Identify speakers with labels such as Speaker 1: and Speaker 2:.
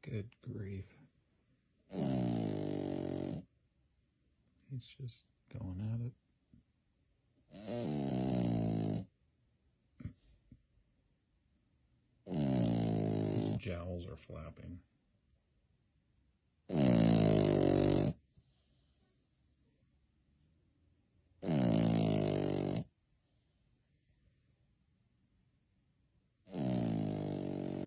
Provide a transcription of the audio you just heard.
Speaker 1: Good grief. He's just going at it. His jowls are flapping.